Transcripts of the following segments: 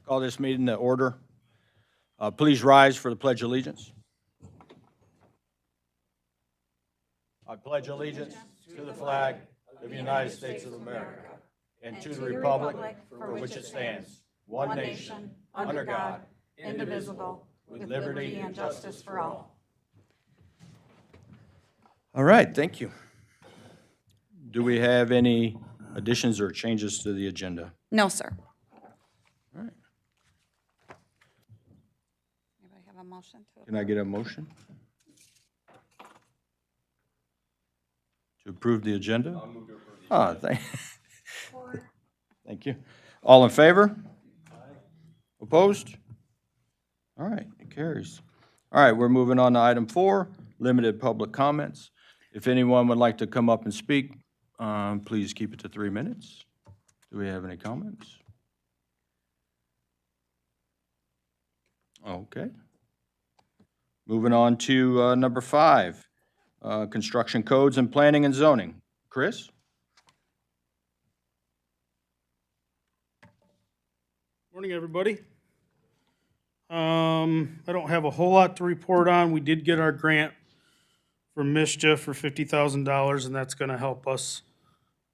Call this meeting to order. Please rise for the Pledge of Allegiance. I pledge allegiance to the flag of the United States of America and to the republic for which it stands, one nation, under God, indivisible, with liberty and justice for all. All right, thank you. Do we have any additions or changes to the agenda? No, sir. All right. Anybody have a motion to? Can I get a motion to approve the agenda? I'll move to approve the agenda. Thank you. All in favor? Opposed? All right, it carries. All right, we're moving on to item 4, limited public comments. If anyone would like to come up and speak, please keep it to 3 minutes. Do we have any comments? Okay. Moving on to number 5, construction codes and planning and zoning. Chris? Morning, everybody. I don't have a whole lot to report on. We did get our grant from Mischief for $50,000, and that's going to help us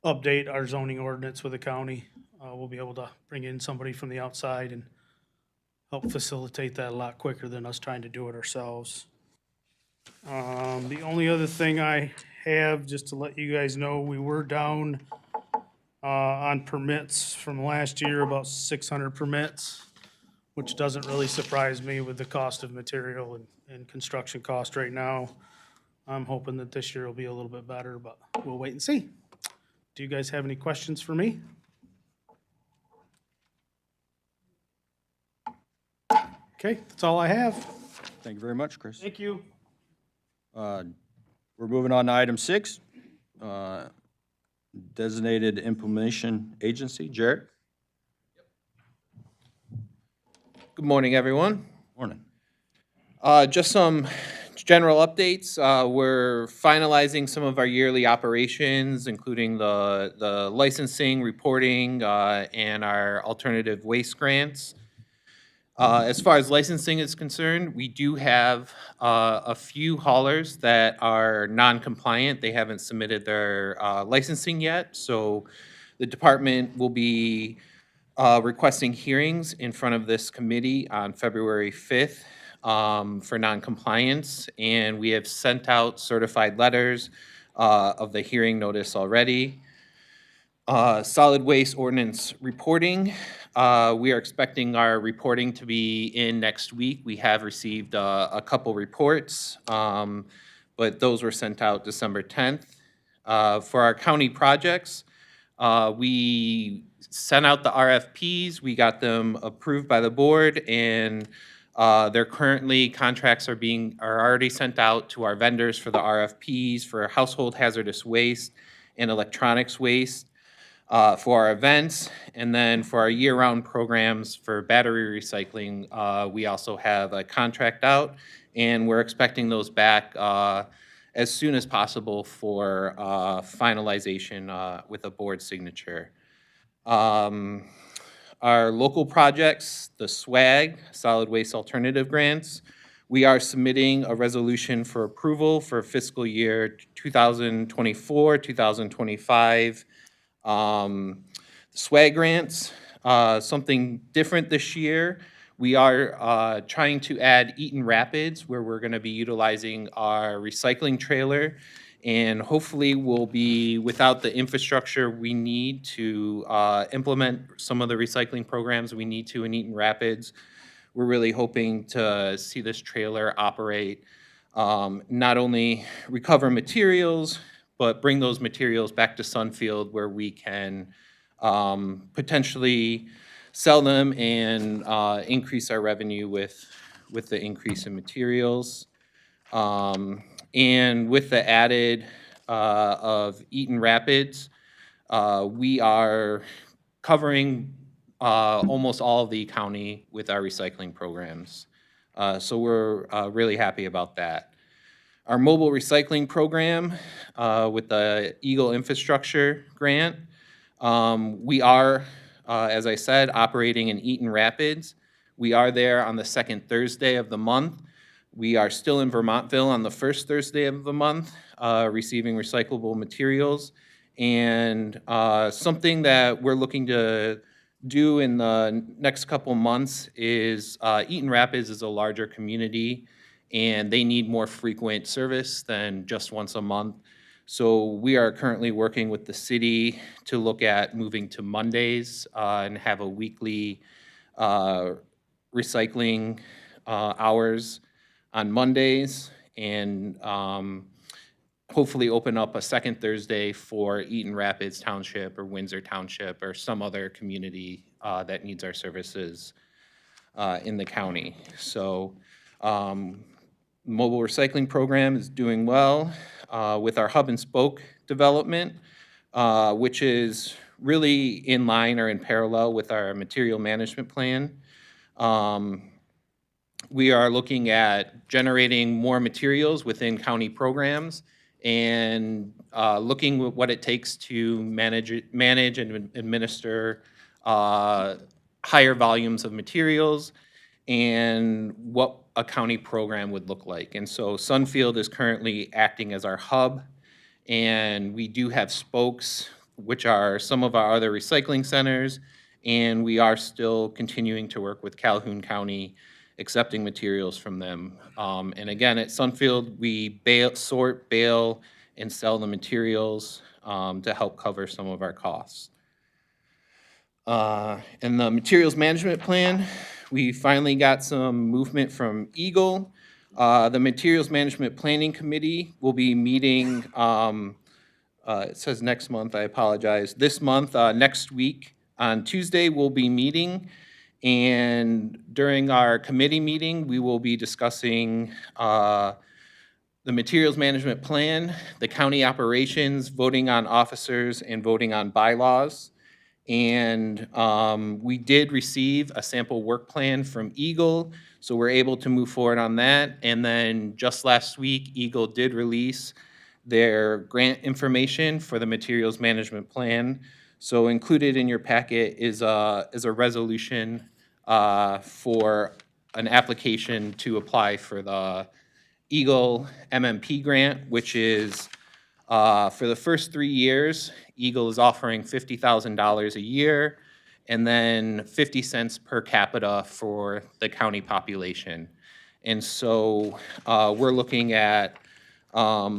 update our zoning ordinance with the county. We'll be able to bring in somebody from the outside and help facilitate that a lot quicker than us trying to do it ourselves. The only other thing I have, just to let you guys know, we were down on permits from last year, about 600 permits, which doesn't really surprise me with the cost of material and construction cost right now. I'm hoping that this year will be a little bit better, but we'll wait and see. Do you guys have any questions for me? Okay, that's all I have. Thank you very much, Chris. Thank you. We're moving on to item 6, designated implementation agency. Jared? Good morning, everyone. Morning. Just some general updates. We're finalizing some of our yearly operations, including the licensing, reporting, and our alternative waste grants. As far as licensing is concerned, we do have a few haulers that are non-compliant. They haven't submitted their licensing yet, so the department will be requesting hearings in front of this committee on February 5th for non-compliance, and we have sent out certified letters of the hearing notice already. Solid waste ordinance reporting. We are expecting our reporting to be in next week. We have received a couple reports, but those were sent out December 10th. For our county projects, we sent out the RFPs. We got them approved by the board, and they're currently, contracts are already sent out to our vendors for the RFPs for household hazardous waste and electronics waste. For our events, and then for our year-round programs for battery recycling, we also have a contract out, and we're expecting those back as soon as possible for finalization with a board signature. Our local projects, the SWAG, Solid Waste Alternative Grants, we are submitting a resolution for approval for fiscal year 2024, 2025. SWAG grants, something different this year. We are trying to add Eaton Rapids, where we're going to be utilizing our recycling trailer, and hopefully we'll be without the infrastructure we need to implement some of the recycling programs we need to in Eaton Rapids. We're really hoping to see this trailer operate, not only recover materials, but bring those materials back to Sunfield where we can potentially sell them and increase our revenue with the increase in materials. And with the added of Eaton Rapids, we are covering almost all of the county with our recycling programs. So we're really happy about that. Our mobile recycling program with the Eagle Infrastructure Grant, we are as I said, operating in Eaton Rapids. We are there on the second Thursday of the month. We are still in Vermontville on the first Thursday of the month, receiving recyclable materials. And something that we're looking to do in the next couple months is Eaton Rapids is a larger community, and they need more frequent service than just once a month. So we are currently working with the city to look at moving to Mondays and have a weekly recycling hours on Mondays, and hopefully open up a second Thursday for Eaton Rapids Township or Windsor Township or some other community that needs our services in the county. So mobile recycling program is doing well with our hub and spoke development, which is really in line or in parallel with our material management plan. We are looking at generating more materials within county programs and looking at what it takes to manage and administer higher volumes of materials and what a county program would look like. And so Sunfield is currently acting as our hub, and we do have spokes, which are some of our other recycling centers, and we are still continuing to work with Calhoun County, accepting materials from them. And again, at Sunfield, we sort, bale, and sell the materials to help cover some of our costs. And the materials management plan, we finally got some movement from Eagle. The Materials Management Planning Committee will be meeting, it says next month, I apologize. This month, next week, on Tuesday, we'll be meeting. And during our committee meeting, we will be discussing the materials management plan, the county operations, voting on officers, and voting on bylaws. And we did receive a sample work plan from Eagle, so we're able to move forward on that. And then just last week, Eagle did release their grant information for the materials management plan. So included in your packet is a resolution for an application to apply for the Eagle MMP grant, which is for the first 3 years, Eagle is offering $50,000 a year, and then 50 cents per capita for the county population. And so we're looking at a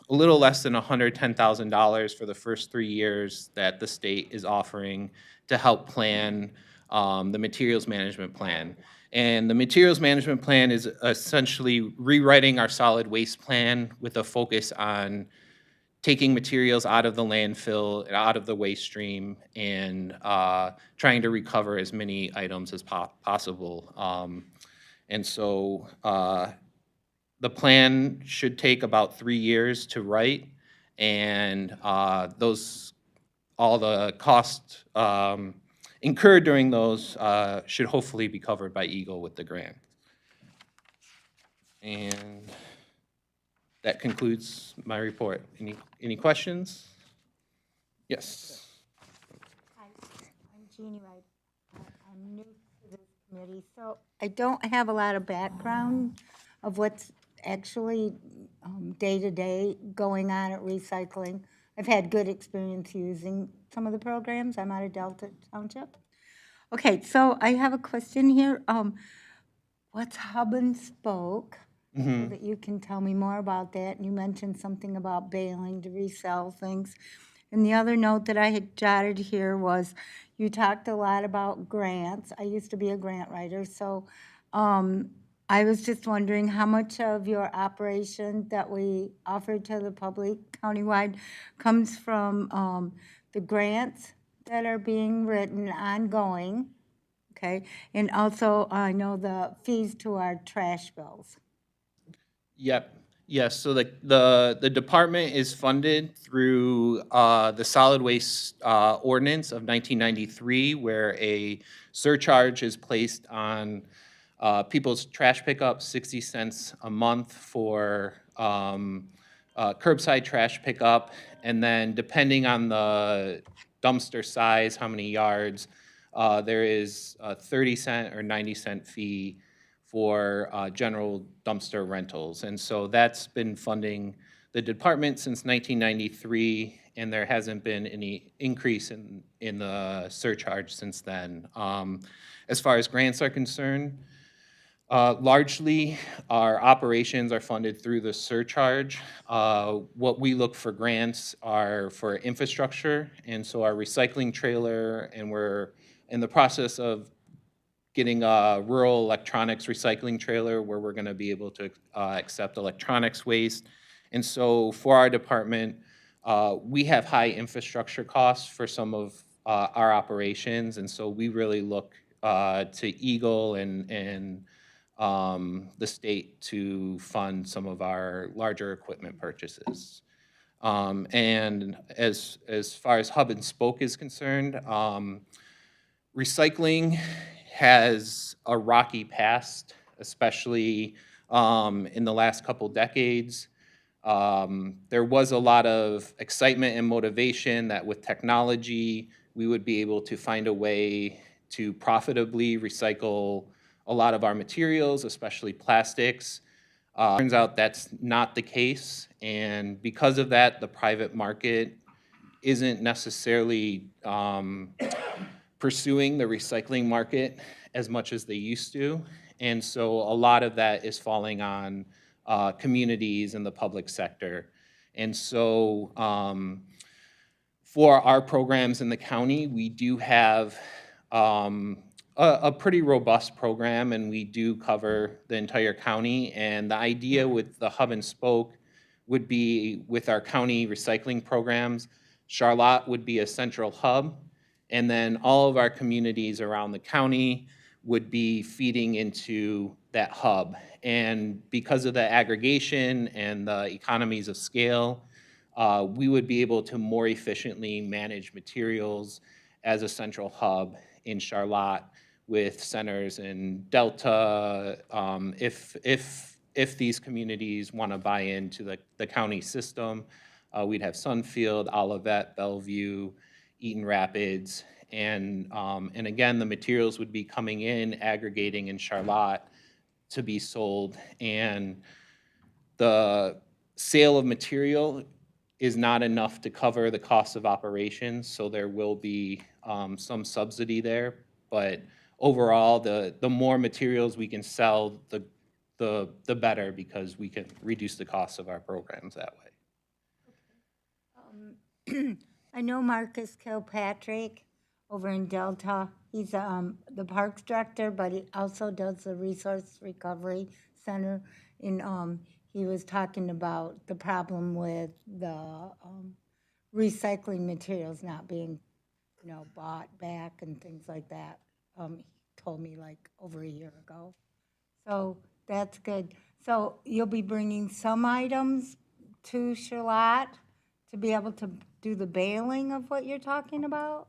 little less than $110,000 for the first 3 years that the state is offering to help plan the materials management plan. And the materials management plan is essentially rewriting our solid waste plan with a focus on taking materials out of the landfill, out of the waste stream, and trying to recover as many items as possible. And so the plan should take about 3 years to write, and all the costs incurred during those should hopefully be covered by Eagle with the grant. And that concludes my report. Any questions? Yes. Hi, I'm Jeannie Wright. I'm new to this committee, so I don't have a lot of background of what's actually day-to-day going on at recycling. I've had good experience using some of the programs. I'm out of Delta Township. Okay, so I have a question here. What's hub and spoke? So that you can tell me more about that. And you mentioned something about baling to resell things. And the other note that I had jotted here was you talked a lot about grants. I used to be a grant writer, so I was just wondering how much of your operation that we offer to the public countywide comes from the grants that are being written ongoing, okay? And also, I know the fees to our trash bills. Yep. Yes. So the department is funded through the solid waste ordinance of 1993, where a surcharge is placed on people's trash pickup, 60 cents a month for curbside trash pickup, and then depending on the dumpster size, how many yards, there is a 30-cent or 90-cent fee for general dumpster rentals. And so that's been funding the department since 1993, and there hasn't been any increase in the surcharge since then. As far as grants are concerned, largely, our operations are funded through the surcharge. What we look for grants are for infrastructure, and so our recycling trailer, and we're in the process of getting a rural electronics recycling trailer where we're gonna be able to accept electronics waste. And so for our department, we have high infrastructure costs for some of our operations, and so we really look to Eagle and the state to fund some of our larger equipment purchases. And as far as hub and spoke is concerned, recycling has a rocky past, especially in the last couple decades. There was a lot of excitement and motivation that with technology, we would be able to find a way to profitably recycle a lot of our materials, especially plastics. Turns out that's not the case, and because of that, the private market isn't necessarily pursuing the recycling market as much as they used to. And so a lot of that is falling on communities and the public sector. And so for our programs in the county, we do have a pretty robust program, and we do cover the entire county. And the idea with the hub and spoke would be with our county recycling programs, Charlotte would be a central hub, and then all of our communities around the county would be feeding into that hub. And because of the aggregation and the economies of scale, we would be able to more efficiently manage materials as a central hub in Charlotte with centers in Delta. If these communities want to buy into the county system, we'd have Sunfield, Olivet, Bellevue, Eaton Rapids, and again, the materials would be coming in, aggregating in Charlotte to be sold, and the sale of material is not enough to cover the cost of operations, so there will be some subsidy there, but overall, the more materials we can sell, the better, because we can reduce the cost of our programs that way. I know Marcus Kilpatrick over in Delta. He's the Parks Director, but he also does the Resource Recovery Center. And he was talking about the problem with the recycling materials not being, bought back and things like that. He told me like over a year ago. So that's good. So you'll be bringing some items to Charlotte to be able to do the baling of what you're talking about?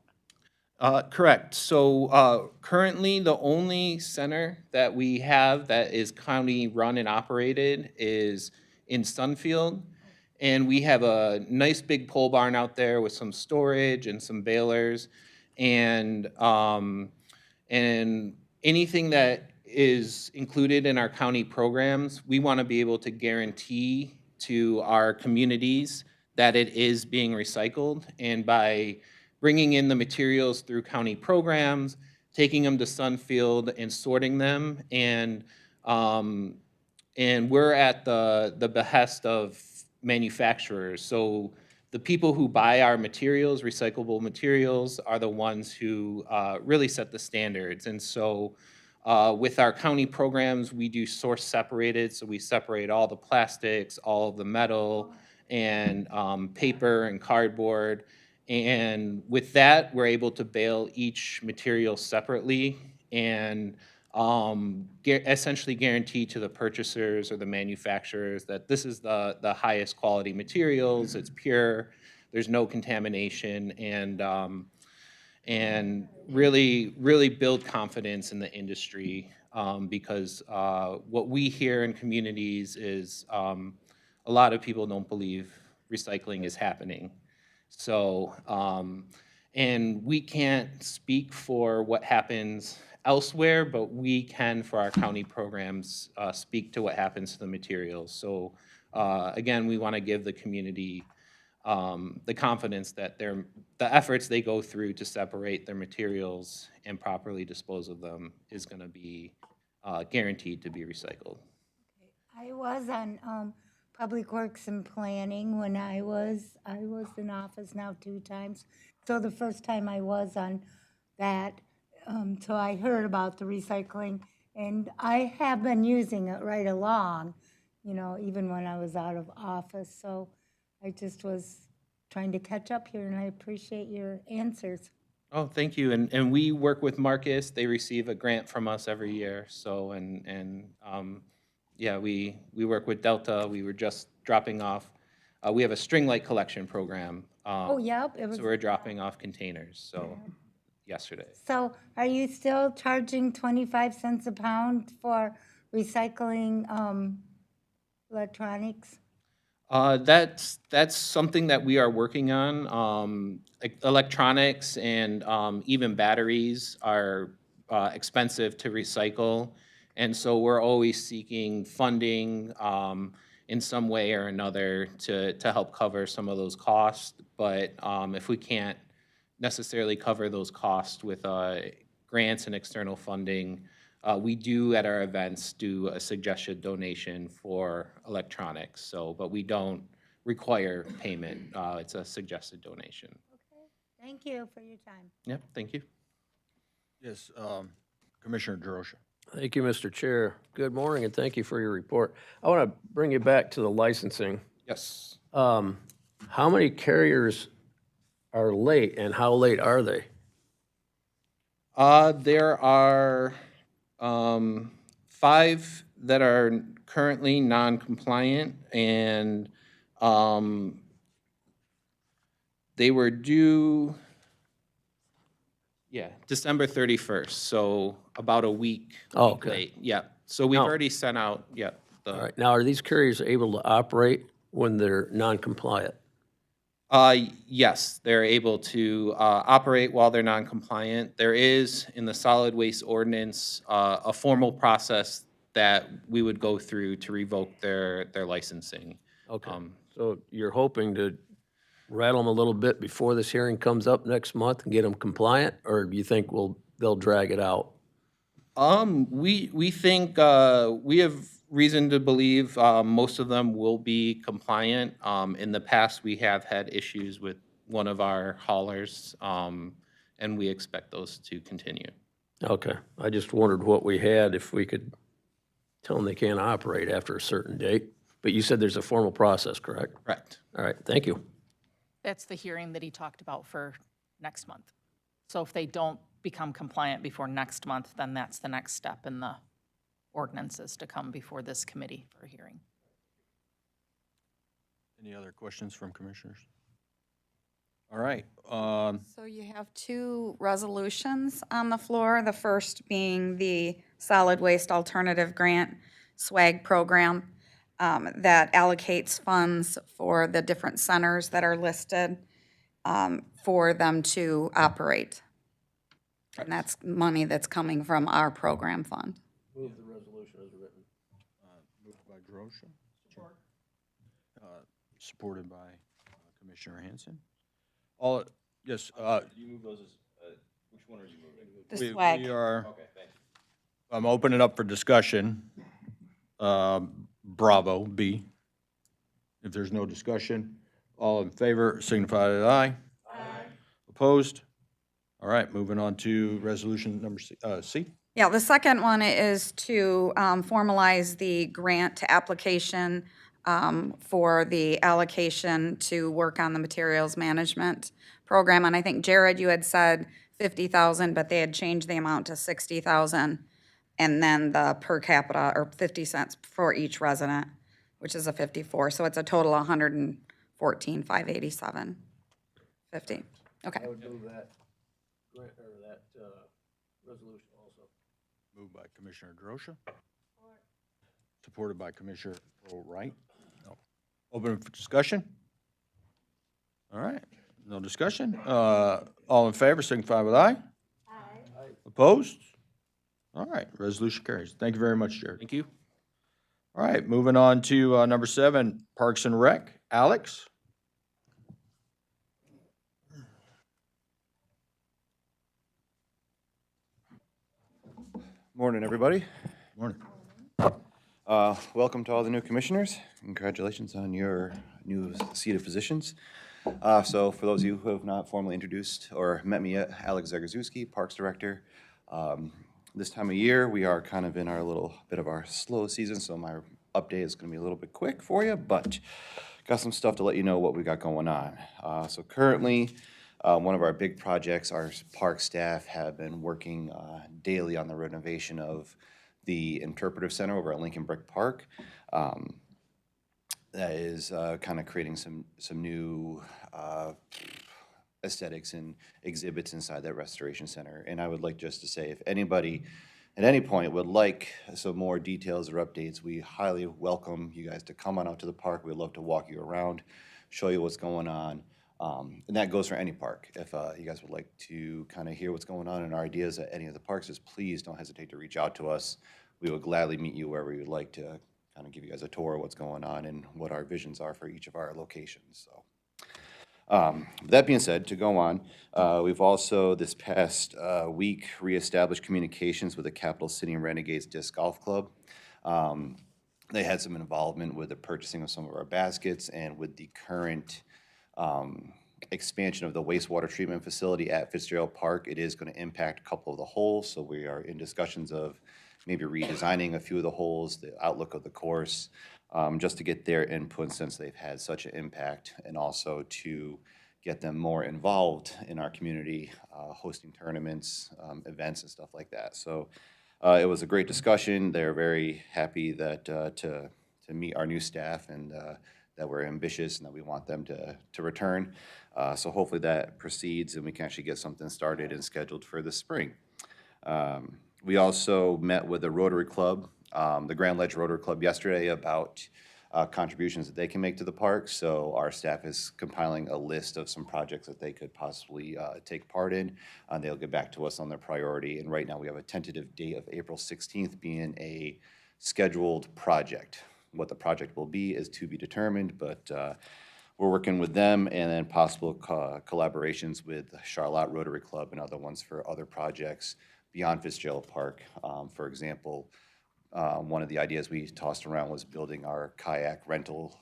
Correct. So currently, the only center that we have that is county run and operated is in Sunfield. And we have a nice big pole barn out there with some storage and some balers. And anything that is included in our county programs, we want to be able to guarantee to our communities that it is being recycled. And by bringing in the materials through county programs, taking them to Sunfield and sorting them, and we're at the behest of manufacturers. So the people who buy our materials, recyclable materials, are the ones who really set the standards. And so with our county programs, we do source separated, so we separate all the plastics, all of the metal, and paper and cardboard. And with that, we're able to bale each material separately and essentially guarantee to the purchasers or the manufacturers that this is the highest quality materials, it's pure, there's no contamination, and really build confidence in the industry, because what we hear in communities is a lot of people don't believe recycling is happening. So, And we can't speak for what happens elsewhere, but we can, for our county programs, speak to what happens to the materials. So again, we want to give the community the confidence that the efforts they go through to separate their materials and properly dispose of them is going to be guaranteed to be recycled. I was on Public Works and Planning when I was in office now 2 times. So the first time I was on that, so I heard about the recycling, and I have been using it right along, you know, even when I was out of office. So I just was trying to catch up here, and I appreciate your answers. Oh, thank you. And we work with Marcus. They receive a grant from us every year. So, yeah, we work with Delta. We were just dropping off. We have a string light collection program. Oh, yep, it was. So we're dropping off containers, so, yesterday. So are you still charging 25 cents a pound for recycling electronics? That's something that we are working on. Electronics and even batteries are expensive to recycle. And so we're always seeking funding in some way or another to help cover some of those costs. But if we can't necessarily cover those costs with grants and external funding, we do at our events do a suggested donation for electronics. So, but we don't require payment. It's a suggested donation. Okay, thank you for your time. Yep, thank you. Yes, Commissioner DeRosa. Thank you, Mr. Chair. Good morning, and thank you for your report. I want to bring you back to the licensing. Yes. How many carriers are late, and how late are they? There are 5 that are currently non-compliant, and they were due, December 31st, so about a week Oh, okay. late. Yeah, so we've Now- already sent out, All right, now, are these carriers able to operate when they're non-compliant? Yes, they're able to operate while they're non-compliant. There is, in the solid waste ordinance, a formal process that we would go through to revoke their licensing. Okay, so you're hoping to rattle them a little bit before this hearing comes up next month and get them compliant, or do you think they'll drag it out? We think, we have reason to believe most of them will be compliant. In the past, we have had issues with one of our haulers, and we expect those to continue. Okay, I just wondered what we had, if we could tell them they can't operate after a certain date. But you said there's a formal process, correct? Correct. All right, thank you. That's the hearing that he talked about for next month. So if they don't become compliant before next month, then that's the next step in the ordinances to come before this committee for a hearing. Any other questions from commissioners? All right, So you have 2 resolutions on the floor, the first being the Solid Waste Alternative Grant SWAG program that allocates funds for the different centers that are listed for them to operate. And that's money that's coming from our program fund. Move the resolution as written. moved by DeRosa. Supported by Commissioner Hanson. All, yes, You move those as, which one are you moving? The we SWAG. are, Okay, thanks. I'm opening up for discussion. Bravo, B. If there's no discussion, all in favor signify with aye. Aye. Opposed? All right, moving on to resolution number C. Yeah, the second one is to formalize the grant application for the allocation to work on the materials management program. And I think, Jared, you had said 50,000, but they had changed the amount to 60,000. And then the per capita, or 50 cents for each resident, which is a 54. So it's a total of 114,587.50. Okay. I would move that, grant, or that, resolution also. Moved by Commissioner DeRosa. Supported by Commissioner Wright. No. Open for discussion? All right, No discussion? All in favor, signify with aye. Aye. Opposed? All right, resolution carries. Thank you very much, Jared. Thank you. All right, moving on to number 7, Parks and Rec. Alex? Morning, everybody. Morning. Welcome to all the new commissioners. Congratulations on your new seated positions. So for those of you who have not formally introduced or met me yet, Alex Zagorzuski, Parks Director. This time of year, we are kind of in our little bit of our slow season, so my update is going to be a little bit quick for you, but got some stuff to let you know what we got going on. So currently, one of our big projects, our park staff have been working daily on the renovation of the interpretive center over at Lincoln Brick Park. That is kind of creating some new aesthetics and exhibits inside that restoration center. And I would like just to say, if anybody at any point would like some more details or updates, we highly welcome you guys to come on out to the park. We'd love to walk you around, show you what's going on. And that goes for any park. If you guys would like to kind of hear what's going on and our ideas at any of the parks, just please don't hesitate to reach out to us. We would gladly meet you wherever you'd like to kind of give you guys a tour of what's going on and what our visions are for each of our locations. So, that being said, to go on, we've also this past week reestablished communications with the Capital City and Renegades Disc Golf Club. They had some involvement with the purchasing of some of our baskets and with the current expansion of the wastewater treatment facility at Fitzgerald Park. It is going to impact a couple of the holes, so we are in discussions of maybe redesigning a few of the holes, the outlook of the course, just to get their input since they've had such an impact, and also to get them more involved in our community, hosting tournaments, events, and stuff like that. So it was a great discussion. They're very happy that to meet our new staff and that we're ambitious and that we want them to return. So hopefully that proceeds and we can actually get something started and scheduled for the spring. We also met with the Rotary Club, the Grand Ledge Rotary Club yesterday about contributions that they can make to the park. So our staff is compiling a list of some projects that they could possibly take part in. They'll get back to us on their priority. And right now we have a tentative date of April 16th being a scheduled project. What the project will be is to be determined, but we're working with them and then possible collaborations with Charlotte Rotary Club and other ones for other projects beyond Fitzgerald Park. For example, one of the ideas we tossed around was building our kayak rental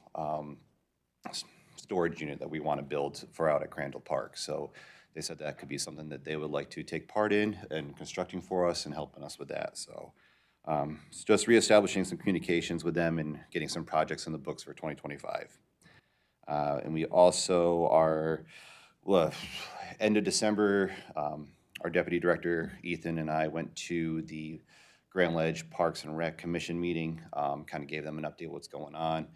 storage unit that we want to build for out at Crandall Park. So they said that could be something that they would like to take part in and constructing for us and helping us with that. So it's just reestablishing some communications with them and getting some projects in the books for 2025. And we also are, well, end of December, our Deputy Director, Ethan, and I went to the Grand Ledge Parks and Rec Commission meeting, kind of gave them an update of what's going on,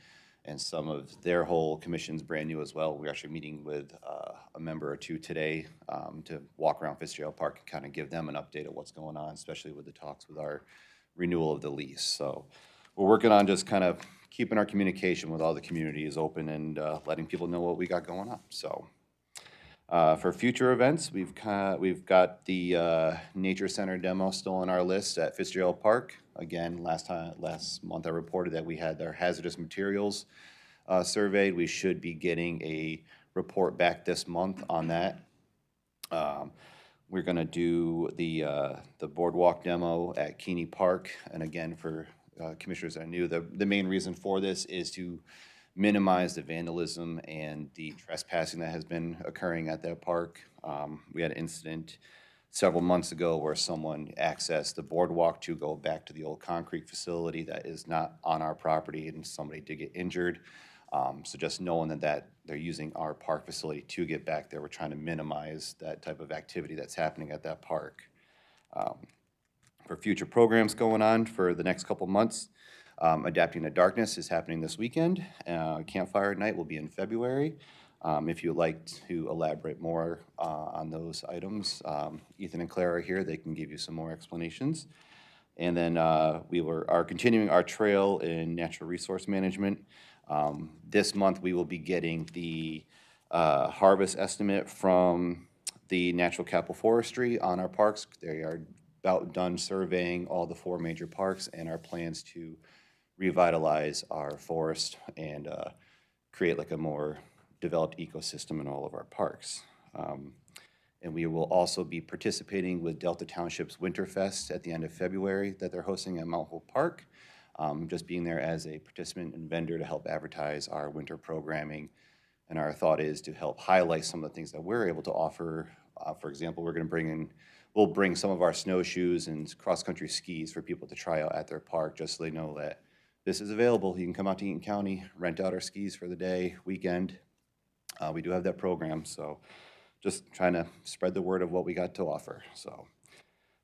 and some of their whole commission's brand new as well. We're actually meeting with a member or two today to walk around Fitzgerald Park and kind of give them an update of what's going on, especially with the talks with our renewal of the lease. So we're working on just kind of keeping our communication with all the communities open and letting people know what we got going on. So for future events, we've got the Nature Center demo still on our list at Fitzgerald Park. Again, last month I reported that we had our hazardous materials surveyed. We should be getting a report back this month on that. We're going to do the boardwalk demo at Keeney Park, and again, for commissioners that are new, the main reason for this is to minimize the vandalism and the trespassing that has been occurring at that park. We had an incident several months ago where someone accessed the boardwalk to go back to the old concrete facility that is not on our property, and somebody did get injured. So just knowing that they're using our park facility to get back there, we're trying to minimize that type of activity that's happening at that park. For future programs going on for the next couple months, Adapting to Darkness is happening this weekend. Campfire Night will be in February. If you'd like to elaborate more on those items, Ethan and Claire are here. They can give you some more explanations. And then we are continuing our trail in natural resource management. This month, we will be getting the harvest estimate from the Natural Capital Forestry on our parks. They are about done surveying all the 4 major parks and our plans to revitalize our forest and create like a more developed ecosystem in all of our parks. And we will also be participating with Delta Township's Winterfest at the end of February that they're hosting at Mount Hope Park. Just being there as a participant and vendor to help advertise our winter programming. And our thought is to help highlight some of the things that we're able to offer. For example, we'll bring some of our snowshoes and cross-country skis for people to try out at their park, just so they know that this is available. You can come out to Eaton County, rent out our skis for the day, weekend. We do have that program, so just trying to spread the word of what we got to offer, so.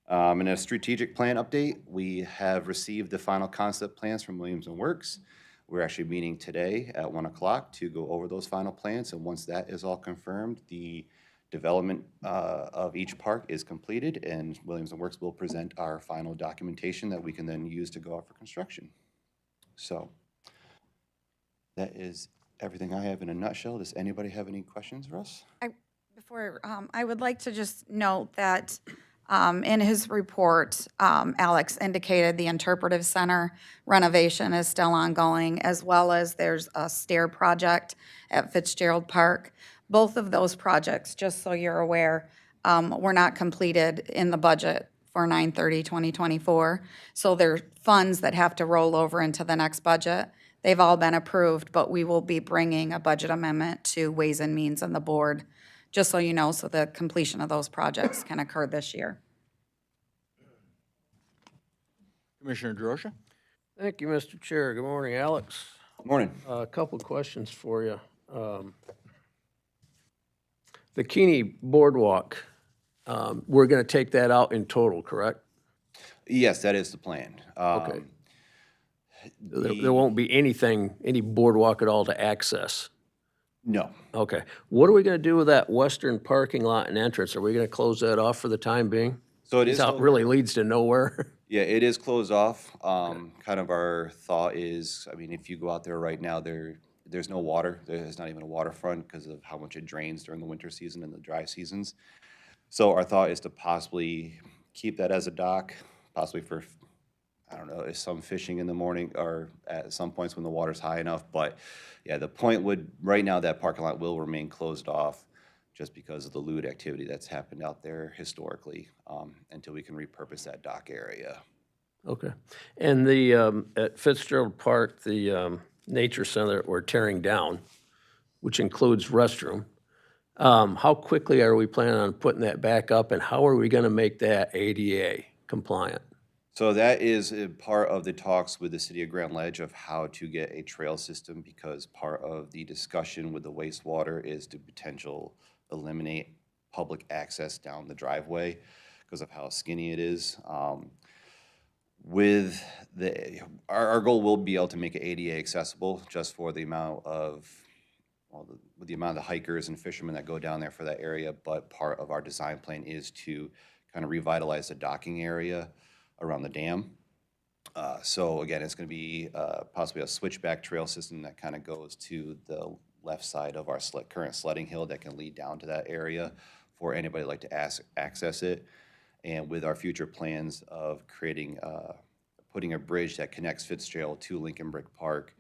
In a strategic plan update, we have received the final concept plans from Williams & Works. We're actually meeting today at 1 o'clock to go over those final plans, and once that is all confirmed, the development of each park is completed, and Williams & Works will present our final documentation that we can then use to go out for construction. So that is everything I have in a nutshell. Does anybody have any questions for us? I would like to just note that in his report, Alex indicated the interpretive center renovation is still ongoing, as well as there's a stair project at Fitzgerald Park. Both of those projects, just so you're aware, were not completed in the budget for 9/30/2024. So there are funds that have to roll over into the next budget. They've all been approved, but we will be bringing a budget amendment to Ways and Means and the board, just so you know, so the completion of those projects can occur this year. Commissioner DeRosa? Thank you, Mr. Chair. Good morning, Alex. Morning. A couple questions for you. The Keeney Boardwalk, we're going to take that out in total, correct? Yes, that is the plan. Okay. There won't be any boardwalk at all to access? No. Okay. What are we going to do with that western parking lot and entrance? Are we going to close that off for the time being? So it is. It really leads to nowhere. Yeah, it is closed off. Kind of our thought is, I mean, if you go out there right now, there's no water. There's not even a waterfront because of how much it drains during the winter season and the dry seasons. So our thought is to possibly keep that as a dock, possibly for, I don't know, some fishing in the morning or at some points when the water's high enough. But yeah, the point would, right now, that parking lot will remain closed off just because of the lewd activity that's happened out there historically, until we can repurpose that dock area. Okay. And the, at Fitzgerald Park, the nature center that we're tearing down, which includes restroom, how quickly are we planning on putting that back up, and how are we going to make that ADA compliant? So that is a part of the talks with the city of Grand Ledge of how to get a trail system, because part of the discussion with the wastewater is to potential eliminate public access down the driveway because of how skinny it is. With our goal will be able to make it ADA accessible just for the amount of, with the amount of hikers and fishermen that go down there for that area. But part of our design plan is to kind of revitalize the docking area around the dam. So again, it's going to be possibly a switchback trail system that kind of goes to the left side of our current sledding hill that can lead down to that area for anybody like to access it. And with our future plans of creating, putting a bridge that connects Fitzgerald to Lincoln Brick Park,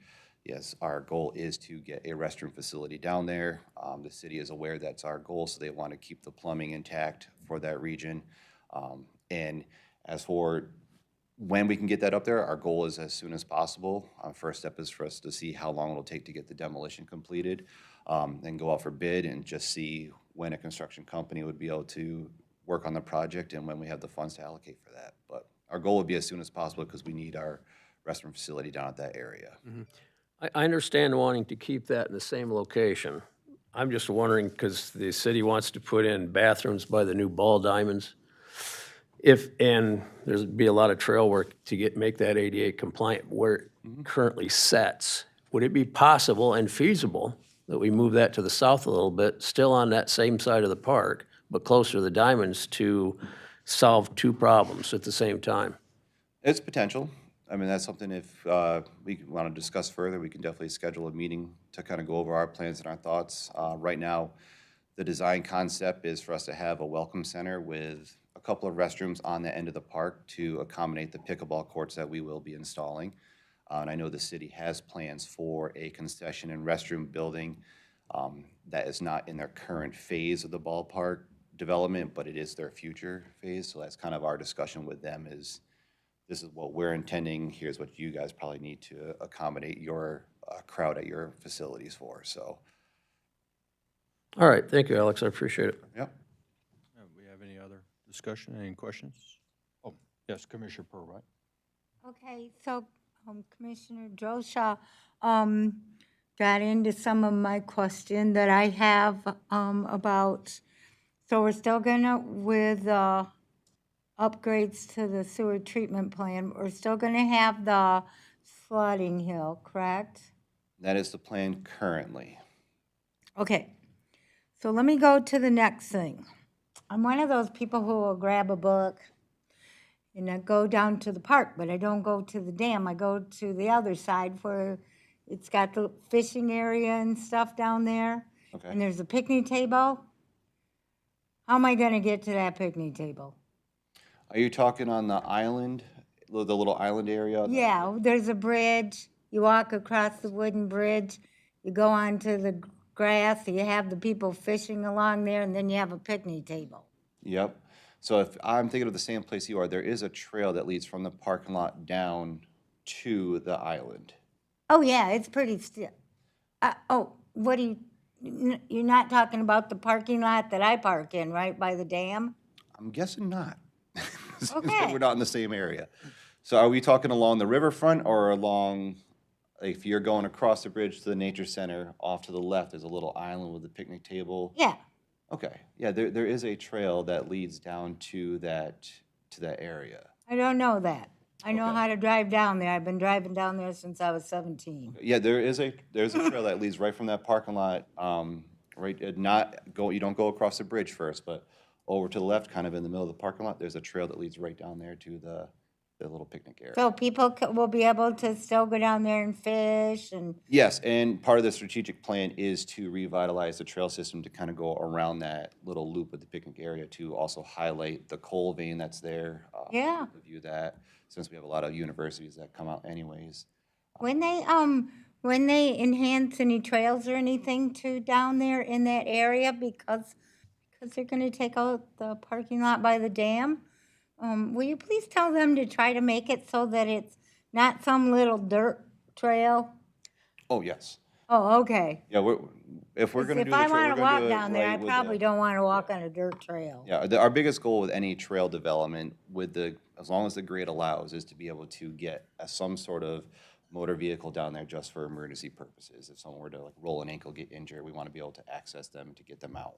yes, our goal is to get a restroom facility down there. The city is aware that's our goal, so they want to keep the plumbing intact for that region. And as for when we can get that up there, our goal is as soon as possible. First step is for us to see how long it'll take to get the demolition completed, then go out for bid and just see when a construction company would be able to work on the project and when we have the funds to allocate for that. But our goal would be as soon as possible because we need our restroom facility down at that area. Mm-hmm. I understand wanting to keep that in the same location. I'm just wondering, because the city wants to put in bathrooms by the new ball diamonds, and there'd be a lot of trail work to make that ADA compliant where it currently sets. Would it be possible and feasible that we move that to the south a little bit, still on that same side of the park, but closer to the diamonds, to solve two problems at the same time? It's potential. I mean, that's something if we want to discuss further, we can definitely schedule a meeting to kind of go over our plans and our thoughts. Right now, the design concept is for us to have a welcome center with a couple of restrooms on the end of the park to accommodate the pickleball courts that we will be installing. And I know the city has plans for a concession and restroom building that is not in their current phase of the ballpark development, but it is their future phase. So that's kind of our discussion with them is, this is what we're intending, here's what you guys probably need to accommodate your crowd at your facilities for, so, All right, thank you, Alex, I appreciate it. yep. We have any other discussion, any questions? Oh, yes, Commissioner Purwhite. Okay, so Commissioner Drosha got into some of my question that I have about, so we're still gonna, with upgrades to the sewer treatment plant, we're still gonna have the flooding hill, correct? That is the plan currently. Okay, so let me go to the next thing. I'm one of those people who will grab a book and I go down to the park, but I don't go to the dam. I go to the other side where it's got the fishing area and stuff down there. Okay. And there's a picnic table. How am I gonna get to that picnic table? Are you talking on the island, the little island area? Yeah, there's a bridge. You walk across the wooden bridge. You go onto the grass. You have the people fishing along there, and then you have a picnic table. Yep. So if I'm thinking of the same place you are, there is a trail that leads from the parking lot down to the island. Oh, yeah, it's pretty still. Oh, what do you're not talking about the parking lot that I park in, right, by the dam? I'm guessing not. Okay. We're not in the same area. So are we talking along the riverfront or along, if you're going across the bridge to the nature center, off to the left, there's a little island with a picnic table? Yeah, Okay, yeah, there is a trail that leads down to that area. I don't know that. I know Okay. how to drive down there. I've been driving down there since I was 17. Yeah, there's a trail that leads right from that parking lot, right, you don't go across the bridge first, but over to the left, kind of in the middle of the parking lot, there's a trail that leads right down there to the little picnic area. So people will be able to still go down there and fish and, Yes, and part of the strategic plan is to revitalize the trail system to kind of go around that little loop of the picnic area to also highlight the coal vein that's there. Yeah. To view that, since we have a lot of universities that come out anyways. when they enhance any trails or anything to down there in that area because they're gonna take out the parking lot by the dam, will you please tell them to try to make it so that it's not some little dirt trail? Oh, yes. Oh, okay. Yeah, if we're gonna do If the I trail, we're wanna gonna walk do it down there, I right with probably the- don't wanna walk on a dirt trail. Yeah, our biggest goal with any trail development as long as the grade allows, is to be able to get some sort of motor vehicle down there just for emergency purposes. If someone were to like roll an ankle, get injured, we want to be able to access them to get them out.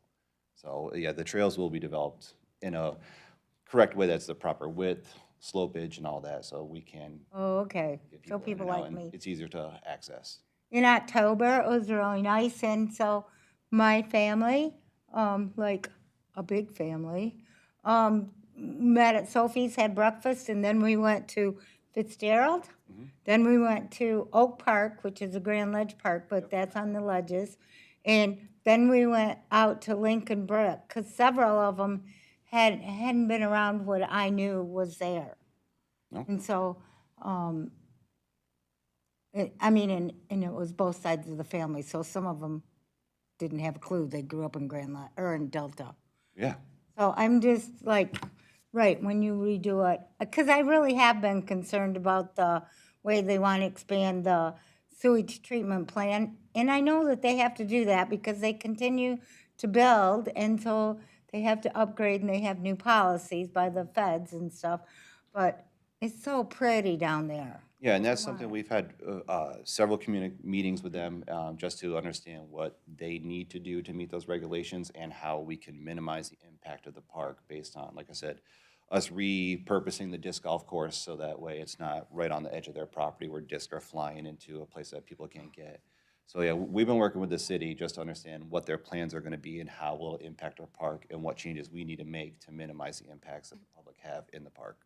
So, yeah, the trails will be developed in a correct way that's the proper width, slopage and all that, so we can Oh, okay. get So people in people and out, like and me. it's easier to access. In October, it was really nice, and so my family, like a big family, met at Sophie's, had breakfast, and then we went to Fitzgerald. Then we went to Oak Park, which is a Grand Ledge Park, but that's on the ledges. And then we went out to Lincoln Brook, because several of them hadn't been around what I knew was there. Okay. And so, and it was both sides of the family, so some of them didn't have a clue. They grew up in in Delta. Yeah. So I'm just like, right, when you redo it, because I really have been concerned about the way they want to expand the sewage treatment plant. And I know that they have to do that because they continue to build, and so they have to upgrade, and they have new policies by the feds and stuff. But it's so pretty down there. Yeah, and that's something we've had several meetings with them just to understand what they need to do to meet those regulations and how we can minimize the impact of the park based on, like I said, us repurposing the disc golf course so that way it's not right on the edge of their property where discs are flying into a place that people can't get. So yeah, we've been working with the city just to understand what their plans are going to be and how will it impact our park and what changes we need to make to minimize the impacts that the public have in the park.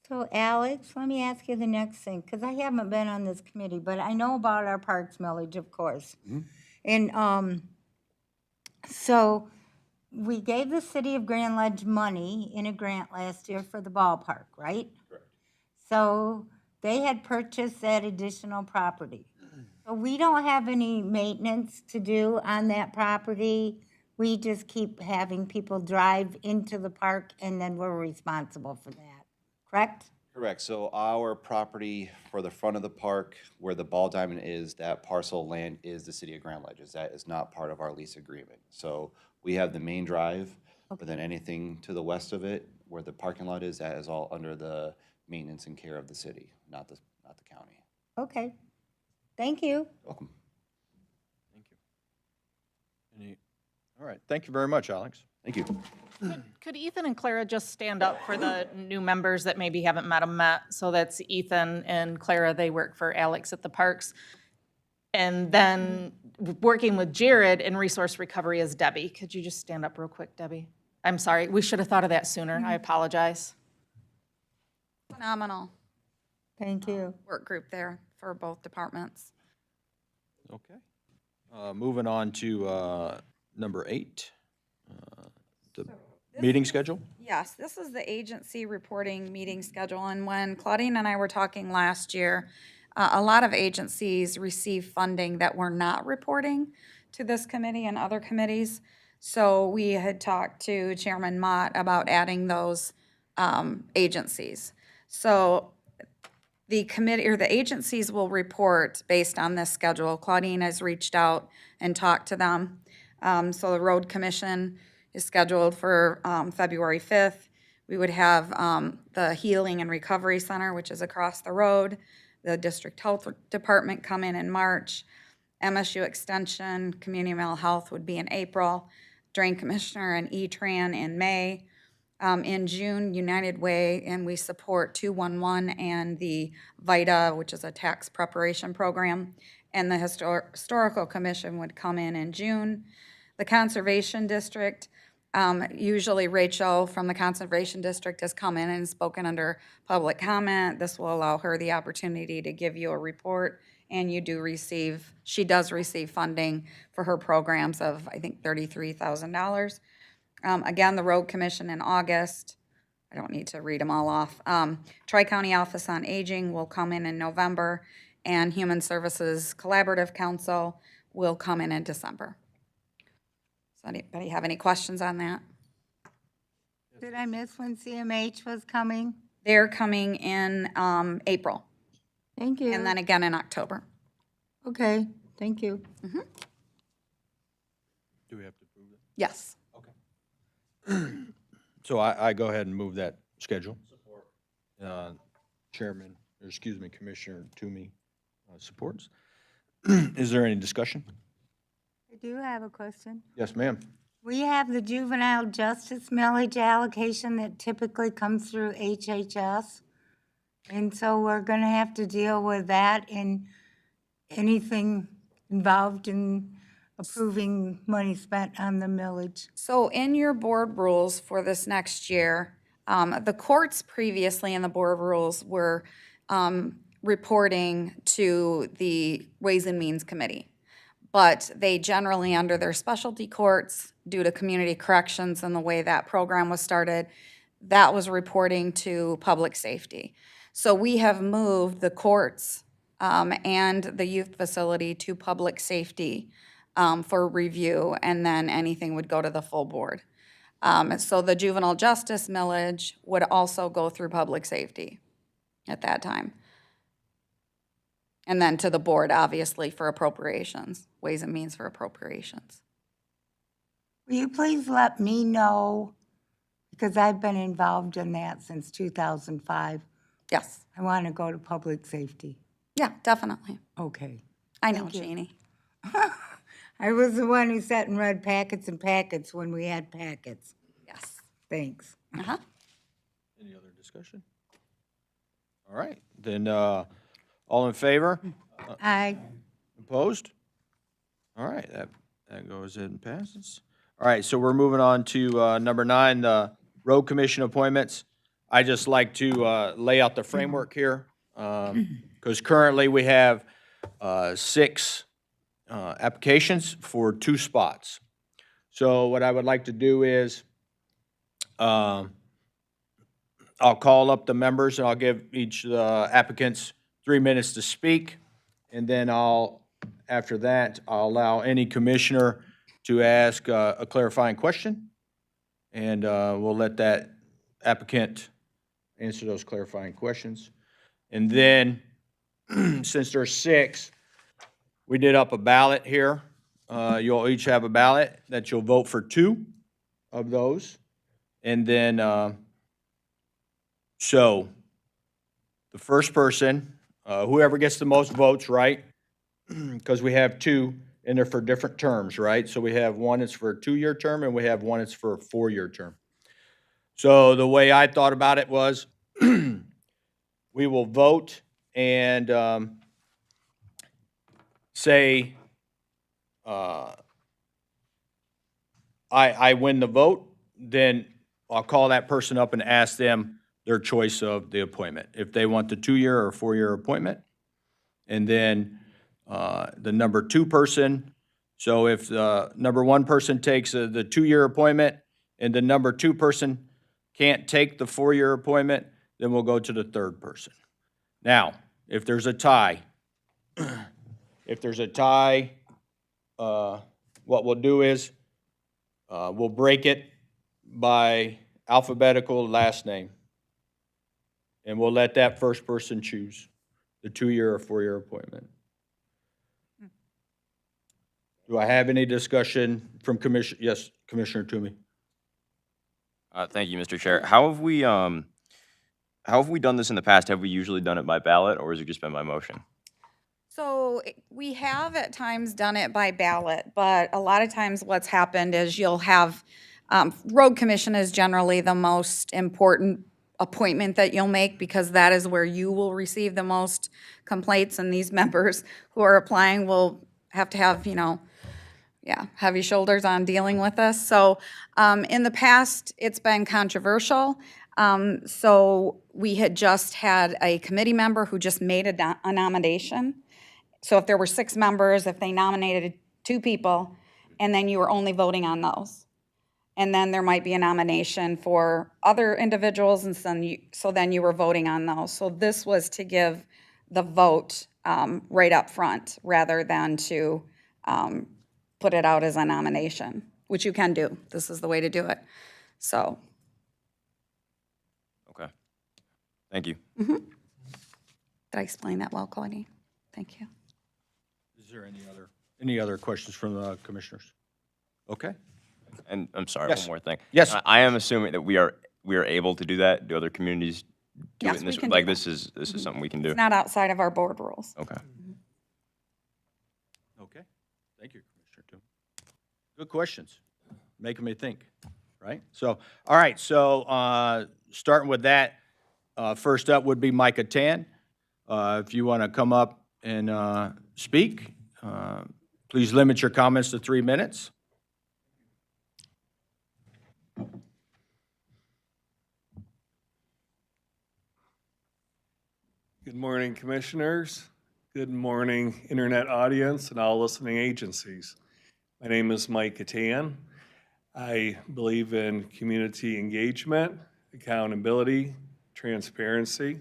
So Alex, let me ask you the next thing, because I haven't been on this committee, but I know about our parks millage, of course. And so we gave the city of Grand Ledge money in a grant last year for the ballpark, right? Correct. So they had purchased that additional property. So we don't have any maintenance to do on that property. We just keep having people drive into the park and then we're responsible for that, correct? Correct. So our property for the front of the park where the ball diamond is, that parcel of land is the city of Grand Ledges. That is not part of our lease agreement. So we have the main drive, but then anything to the west of it where the parking lot is, that is all under the maintenance and care of the city, not the county. Okay, thank you. Welcome. All right, thank you very much, Alex. Thank you. Could Ethan and Clara just stand up for the new members that maybe haven't met? So that's Ethan and Clara, they work for Alex at the parks. And then working with Jared in resource recovery is Debbie. Could you just stand up real quick, Debbie? I'm sorry, we should have thought of that sooner. I apologize. Phenomenal Thank you. work group there for both departments. Okay. Moving on to number 8, the meeting schedule. Yes, this is the agency reporting meeting schedule, and when Claudine and I were talking last year, a lot of agencies receive funding that were not reporting to this committee and other committees. So we had talked to Chairman Mott about adding those agencies. So the committee, or the agencies will report based on this schedule. Claudine has reached out and talked to them. So the Road Commission is scheduled for February 5th. We would have the Healing and Recovery Center, which is across the road, the District Health Department come in March, MSU Extension, Community Mental Health would be in April, Drain Commissioner and E-Tran in May. In June, United Way, and we support 211 and the VITA, which is a tax preparation program, and the Historical Commission would come in June. The Conservation District, usually Rachel from the Conservation District has come in and spoken under public comment. This will allow her the opportunity to give you a report, and she does receive funding for her programs of, I think, $33,000. Again, the Road Commission in August, I don't need to read them all off. Tri-County Office on Aging will come in November, and Human Services Collaborative Council will come in December. So anybody have any questions on that? Did I miss when CMH was coming? They're coming in April, Thank you. and then again in October. Okay, thank you. Do we have to approve it? Yes. So I go ahead and move that schedule. Support. Commissioner Toomey supports. Is there any discussion? I do have a question. Yes, ma'am. We have the juvenile justice millage allocation that typically comes through HHS. And so we're gonna have to deal with that and anything involved in approving money spent on the millage. So in your board rules for this next year, the courts previously in the board rules were reporting to the Ways and Means Committee. But they generally, under their specialty courts, due to community corrections and the way that program was started, that was reporting to public safety. So we have moved the courts and the youth facility to public safety for review, and then anything would go to the full board. So the juvenile justice millage would also go through public safety at that time. And then to the board, obviously, for appropriations, Ways and Means for appropriations. Will you please let me know, because I've been involved in that since 2005. Yes, I want to go to public safety. yeah, definitely. Okay. I know, Thank you. Jeannie. I was the one who sat and read packets and packets when we had packets. Yes. Thanks. Uh-huh. Any other discussion? All right, then, all in favor? Aye. Opposed? All right, that goes ahead and passes. All right, so we're moving on to number 9, the Road Commission appointments. I just like to lay out the framework here, because currently we have 6 applications for 2 spots. So what I would like to do is, I'll call up the members, and I'll give each of the applicants 3 minutes to speak, and then after that, I'll allow any commissioner to ask a clarifying question, and we'll let that applicant answer those clarifying questions. And then, since there's 6, we did up a ballot here. You'll each have a ballot that you'll vote for 2 of those. And then, so, the first person, whoever gets the most votes, right? Because we have 2, and they're for different terms, right? So we have one that's for a 2-year term, and we have one that's for a 4-year term. So the way I thought about it was, we will vote and say, I win the vote, then I'll call that person up and ask them their choice of the appointment, if they want the 2-year or 4-year appointment. And then the number 2 person, so if the number 1 person takes the 2-year appointment and the number 2 person can't take the 4-year appointment, then we'll go to the 3rd person. Now, if there's a tie, what we'll do is, we'll break it by alphabetical last name. And we'll let that first person choose the 2-year or 4-year appointment. Do I have any discussion from yes, Commissioner Toomey? Thank you, Mr. Chair. How have we done this in the past? Have we usually done it by ballot, or has it just been by motion? So we have at times done it by ballot, but a lot of times what's happened is you'll have, road commission is generally the most important appointment that you'll make, because that is where you will receive the most complaints, and these members who are applying will have to have, heavy shoulders on dealing with us. So in the past, it's been controversial. So we had just had a committee member who just made a nomination. So if there were 6 members, if they nominated 2 people, and then you were only voting on those. And then there might be a nomination for other individuals, and so then you were voting on those. So this was to give the vote right up front, rather than to put it out as a nomination, which you can do. This is the way to do it. So. Okay. Thank you. Did I explain that well, Courtney? Thank you. Is there any other questions from the commissioners? Okay. And I'm sorry, Yes. one more thing. Yes. I am assuming that we are able to do that. Do other communities do Yes, it in we this? can do Like that. this is something we can do. It's not outside of our board rules. Okay. Okay. Thank you, Commissioner Toomey. Good questions. Making me think, right? So, all right, so starting with that, first up would be Micah Tan. If you want to come up and speak, please limit your comments to 3 minutes. Good morning, Commissioners. Good morning, Internet audience and all listening agencies. My name is Mike Catan. I believe in community engagement, accountability, transparency.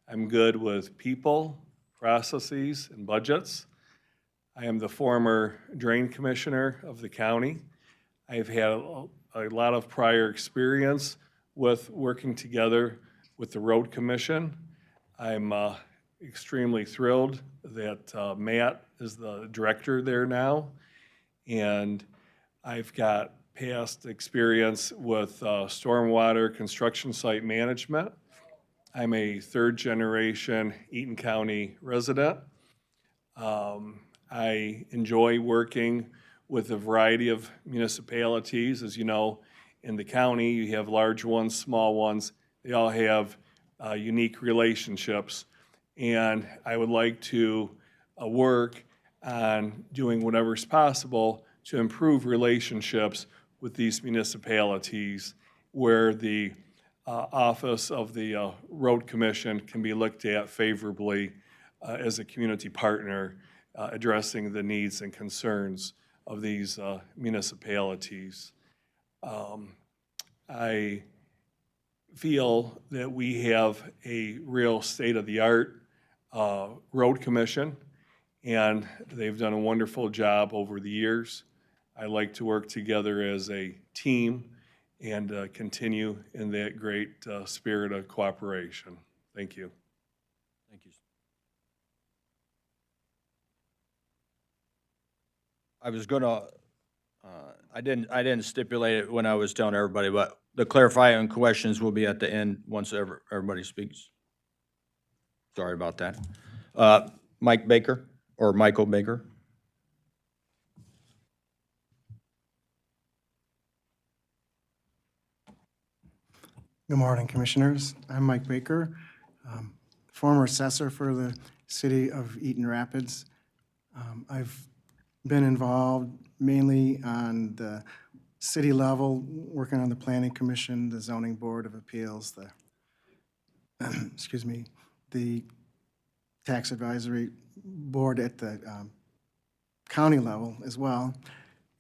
I'm good with people, processes, and budgets. I am the former Drain Commissioner of the county. I've had a lot of prior experience with working together with the Road Commission. I'm extremely thrilled that Matt is the director there now. And I've got past experience with stormwater construction site management. I'm a 3rd-generation Eaton County resident. I enjoy working with a variety of municipalities. As you know, in the county, you have large ones, small ones. They all have unique relationships. And I would like to work on doing whatever's possible to improve relationships with these municipalities where the office of the Road Commission can be looked at favorably as a community partner addressing the needs and concerns of these municipalities. I feel that we have a real state-of-the-art road commission, and they've done a wonderful job over the years. I like to work together as a team and continue in that great spirit of cooperation. Thank you. Thank you. I was gonna, I didn't stipulate it when I was telling everybody, but the clarifying questions will be at the end once everybody speaks. Sorry about that. Mike Baker, or Michael Baker. Good morning, Commissioners. I'm Mike Baker, former assessor for the city of Eaton Rapids. I've been involved mainly on the city level, working on the Planning Commission, the Zoning Board of Appeals, the, excuse me, the Tax Advisory Board at the county level as well.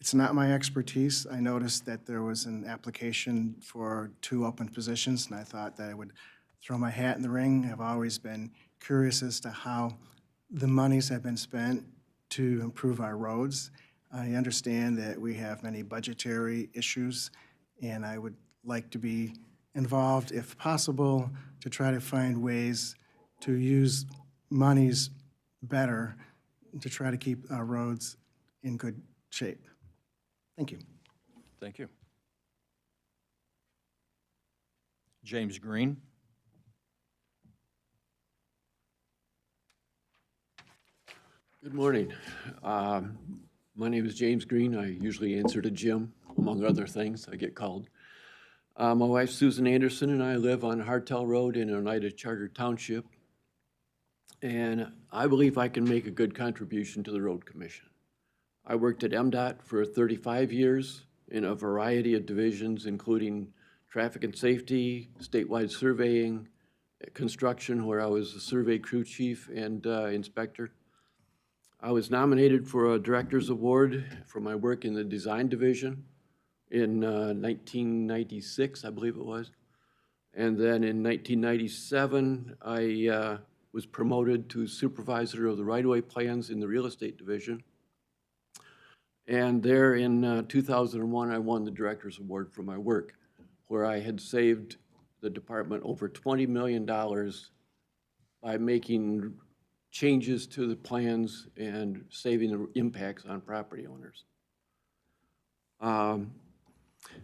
It's not my expertise. I noticed that there was an application for 2 open positions, and I thought that I would throw my hat in the ring. I've always been curious as to how the monies have been spent to improve our roads. I understand that we have many budgetary issues, and I would like to be involved, if possible, to try to find ways to use monies better to try to keep our roads in good shape. Thank you. Thank you. James Green. Good morning. My name is James Green. I usually answer to Jim, among other things. I get called. My wife Susan Anderson and I live on Hartel Road in Oneida Charter Township. And I believe I can make a good contribution to the Road Commission. I worked at MDOT for 35 years in a variety of divisions, including traffic and safety, statewide surveying, construction, where I was a survey crew chief and inspector. I was nominated for a Director's Award for my work in the design division in 1996, I believe it was. And then in 1997, I was promoted to supervisor of the right-of-way plans in the real estate division. And there in 2001, I won the Director's Award for my work, where I had saved the department over $20 million by making changes to the plans and saving the impacts on property owners.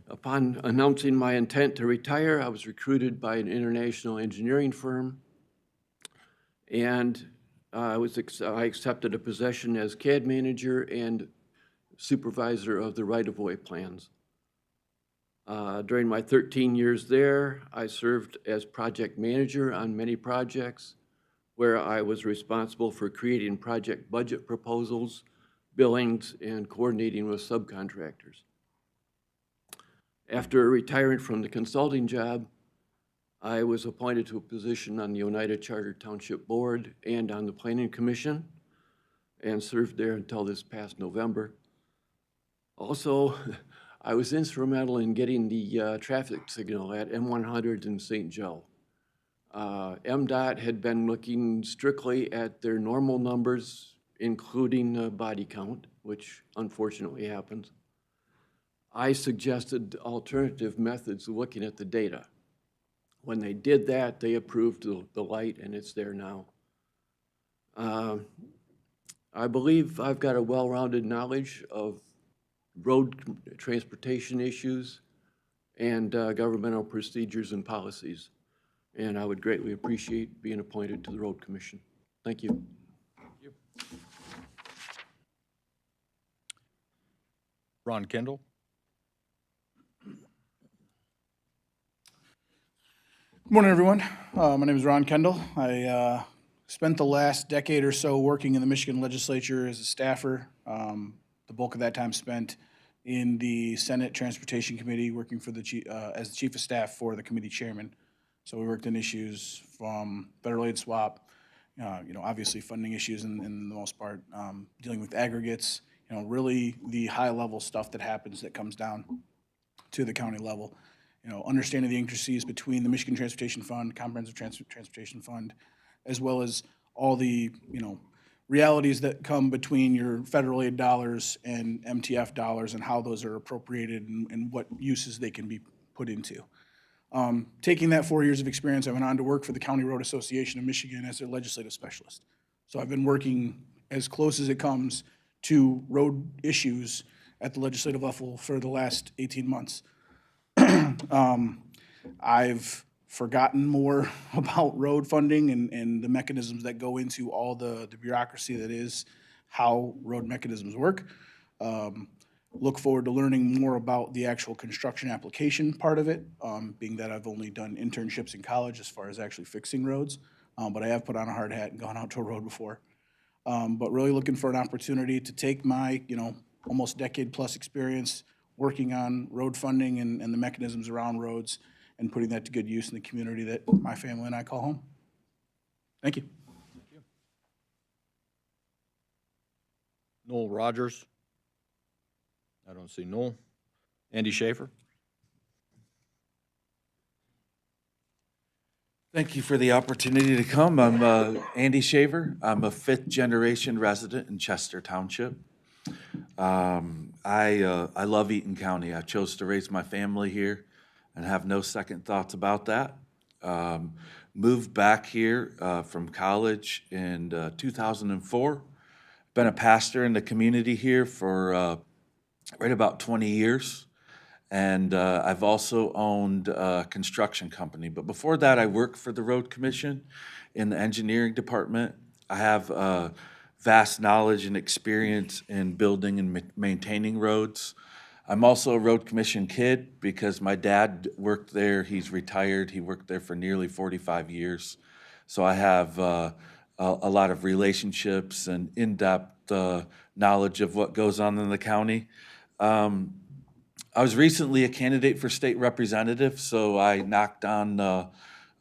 Upon announcing my intent to retire, I was recruited by an international engineering firm, and I accepted a position as CAD manager and supervisor of the right-of-way plans. During my 13 years there, I served as project manager on many projects where I was responsible for creating project budget proposals, billings, and coordinating with subcontractors. After retiring from the consulting job, I was appointed to a position on the Oneida Charter Township Board and on the Planning Commission, and served there until this past November. Also, I was instrumental in getting the traffic signal at M100 in St. Joe. MDOT had been looking strictly at their normal numbers, including body count, which unfortunately happens. I suggested alternative methods of looking at the data. When they did that, they approved the light, and it's there now. I believe I've got a well-rounded knowledge of road transportation issues and governmental procedures and policies. And I would greatly appreciate being appointed to the Road Commission. Thank you. Ron Kendall. Good morning, everyone. My name is Ron Kendall. I spent the last decade or so working in the Michigan legislature as a staffer. The bulk of that time spent in the Senate Transportation Committee, working for the as the chief of staff for the committee chairman. So we worked on issues from federal aid swap, obviously funding issues in the most part, dealing with aggregates, really the high-level stuff that happens that comes down to the county level. Understanding the intricacies between the Michigan Transportation Fund, Comprehensive Transportation Fund, as well as all the, realities that come between your federal aid dollars and MTF dollars and how those are appropriated and what uses they can be put into. Taking that 4 years of experience, I went on to work for the County Road Association of Michigan as their legislative specialist. So I've been working as close as it comes to road issues at the legislative level for the last 18 months. I've forgotten more about road funding and the mechanisms that go into all the bureaucracy that is how road mechanisms work. Look forward to learning more about the actual construction application part of it, being that I've only done internships in college as far as actually fixing roads, but I have put on a hard hat and gone out to a road before. But really looking for an opportunity to take my, almost decade-plus experience working on road funding and the mechanisms around roads and putting that to good use in the community that my family and I call home. Thank you. Noel Rogers. I don't see Noel. Andy Schaefer. Thank you for the opportunity to come. I'm Andy Shaver. I'm a fifth-generation resident in Chester Township. I love Eaton County. I chose to raise my family here and have no second thoughts about that. Moved back here from college in 2004. Been a pastor in the community here for right about 20 years. And I've also owned a construction company. But before that, I worked for the Road Commission in the engineering department. I have vast knowledge and experience in building and maintaining roads. I'm also a Road Commission kid because my dad worked there. He's retired. He worked there for nearly 45 years. So I have a lot of relationships and in-depth knowledge of what goes on in the county. I was recently a candidate for state representative, so I knocked on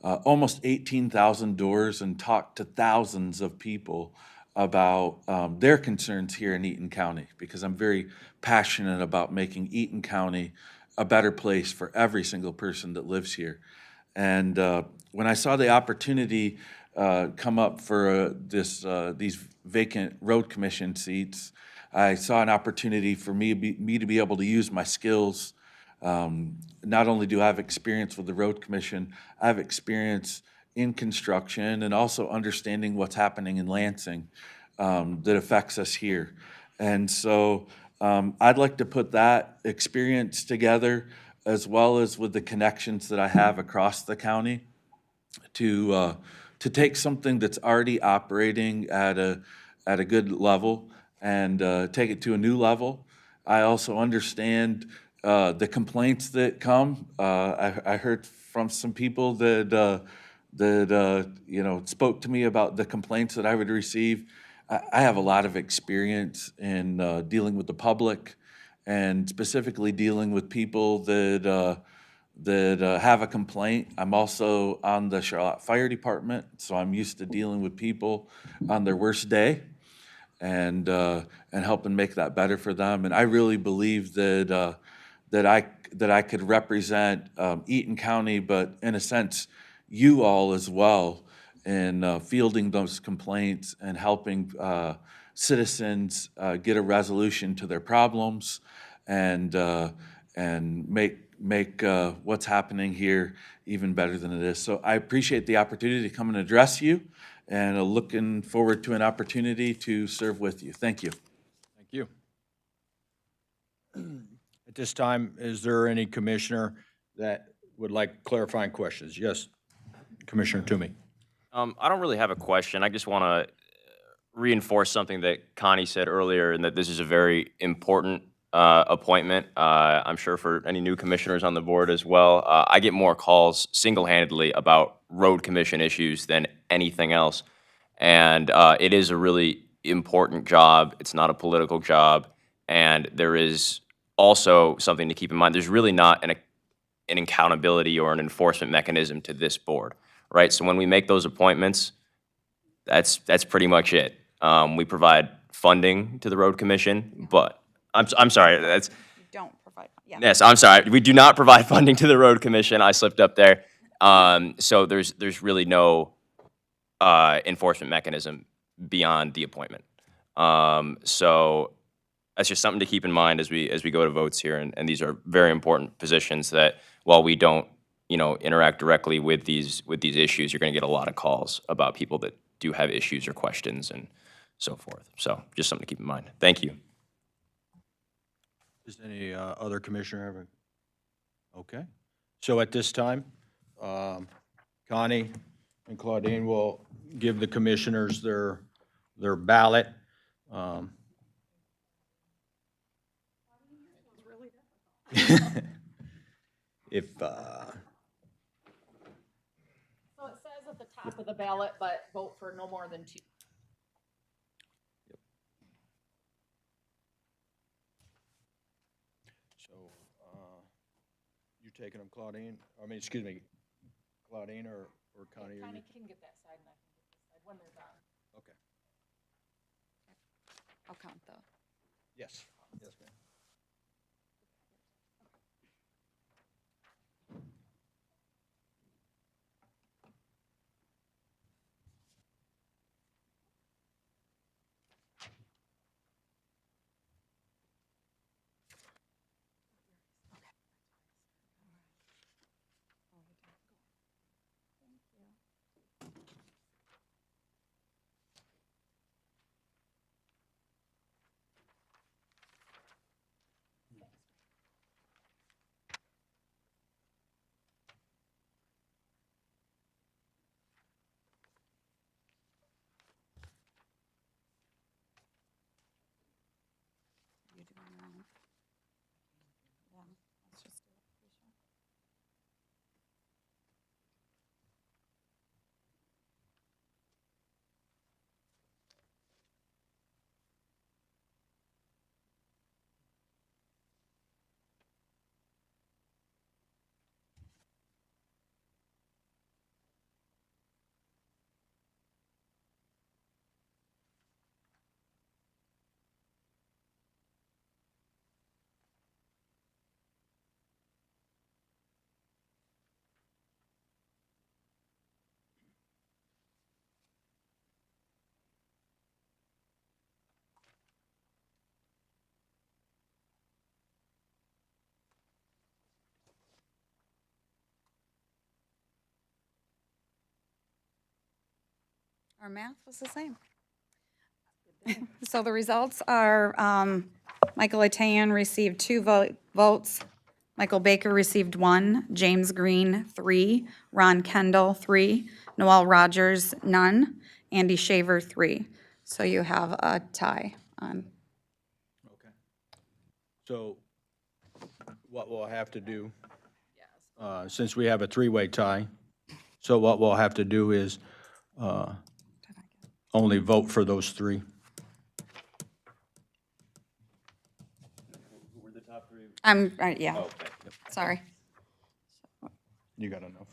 almost 18,000 doors and talked to thousands of people about their concerns here in Eaton County, because I'm very passionate about making Eaton County a better place for every single person that lives here. And when I saw the opportunity come up for these vacant road commission seats, I saw an opportunity for me to be able to use my skills. Not only do I have experience with the Road Commission, I have experience in construction and also understanding what's happening in Lansing that affects us here. And so I'd like to put that experience together as well as with the connections that I have across the county to take something that's already operating at a good level and take it to a new level. I also understand the complaints that come. I heard from some people that spoke to me about the complaints that I would receive. I have a lot of experience in dealing with the public and specifically dealing with people that have a complaint. I'm also on the Charlotte Fire Department, so I'm used to dealing with people on their worst day and helping make that better for them. And I really believe that I could represent Eaton County, but in a sense, you all as well, in fielding those complaints and helping citizens get a resolution to their problems and make what's happening here even better than it is. So I appreciate the opportunity to come and address you, and looking forward to an opportunity to serve with you. Thank you. Thank you. At this time, is there any commissioner that would like clarifying questions? Yes, Commissioner Toomey. I don't really have a question. I just want to reinforce something that Connie said earlier, and that this is a very important appointment. I'm sure for any new commissioners on the board as well. I get more calls single-handedly about road commission issues than anything else. And it is a really important job. It's not a political job. And there is also something to keep in mind. There's really not an accountability or an enforcement mechanism to this board, right? So when we make those appointments, that's pretty much it. We provide funding to the road commission, but I'm sorry, that's, Don't provide, yeah. yes, I'm sorry. We do not provide funding to the road commission. I slipped up there. So there's really no enforcement mechanism beyond the appointment. So that's just something to keep in mind as we go to votes here. And these are very important positions that while we don't, interact directly with these issues, you're going to get a lot of calls about people that do have issues or questions and so forth. So just something to keep in mind. Thank you. Does any other commissioner have a? Okay. So at this time, Connie and Claudine will give the commissioners their ballot. If, So it says at the top of the ballot, but vote for no more than 2. so, you taking them, Claudine? I mean, excuse me, Claudine or Connie? or Kind you? of can get that side and I can get this side when they're done. Okay. I'll count the. Yes. Yes, ma'am. You do on your own. Yeah, let's just do it. Be sure. Our math was the same. So the results are, Michael Atayan received 2 votes, Michael Baker received 1, James Green 3, Ron Kendall 3, Noel Rogers none, Andy Shaver 3. So you have a tie on. Okay. So what we'll have to do, since we have a 3-way tie, so what we'll have to do is only vote for those 3. I'm, yeah, sorry. You got enough?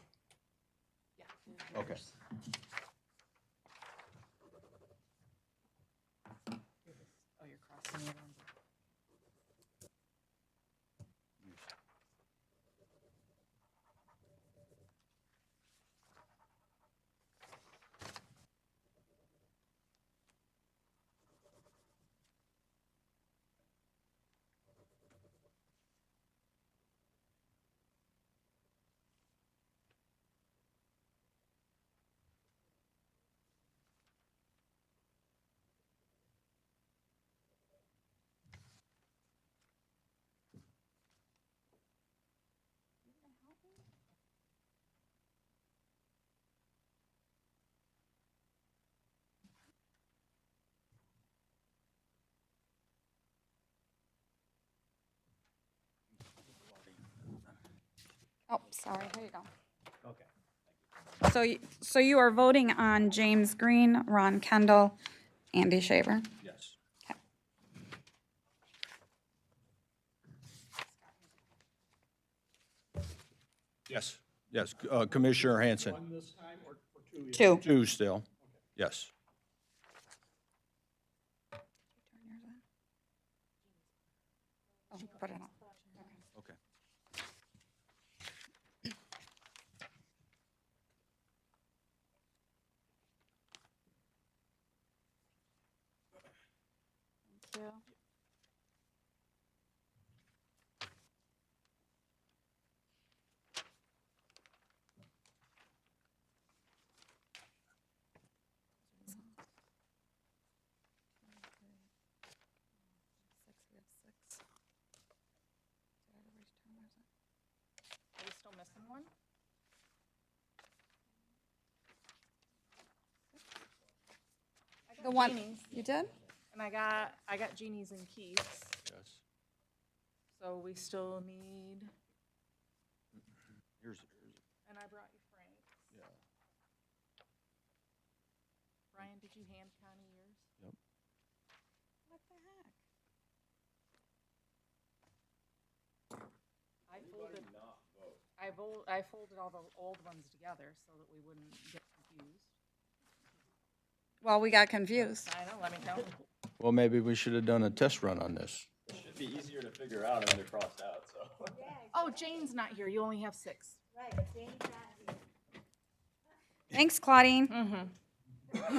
Okay. Oh, you're crossing it on. Oh, sorry, here you go. Okay. So you are voting on James Green, Ron Kendall, Andy Shaver. Yes. Yes, Commissioner Hanson. One this time or two? Two. Two still, yes. Oh, put it on. Okay. Thank you. Are we still missing one? I got The one, Jeannie's, you did? and I got Jeannie's and Keith's, Yes. so we still need, Here's, and I brought you Frank's. yeah. Brian, did you hand Connie yours? Yep. What the heck? I folded all the old ones together so that we wouldn't get confused. Well, we got confused. I know, let me know. Well, maybe we should have done a test run on this. Should be easier to figure out and then they're crossed out, so. Oh, Jane's not here, you only have 6. Right, Jane's not here. Thanks, Claudine. Mm-hmm.